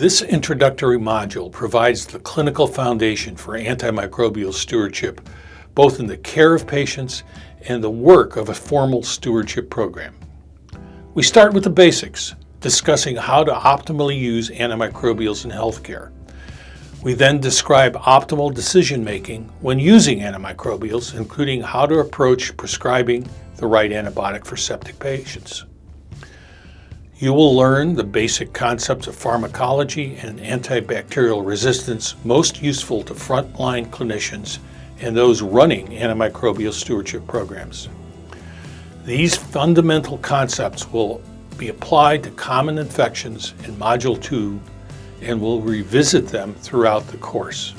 This introductory module provides the clinical foundation for antimicrobial stewardship, both in the care of patients and the work of a formal stewardship program. We start with the basics, discussing how to optimally use antimicrobials in healthcare. We then describe optimal decision-making when using antimicrobials, including how to approach prescribing the right antibiotic for septic patients. You will learn the basic concepts of pharmacology and antibacterial resistance most useful to frontline clinicians and those running antimicrobial stewardship programs. These fundamental concepts will be applied to common infections in Module 2 and we'll revisit them throughout the course.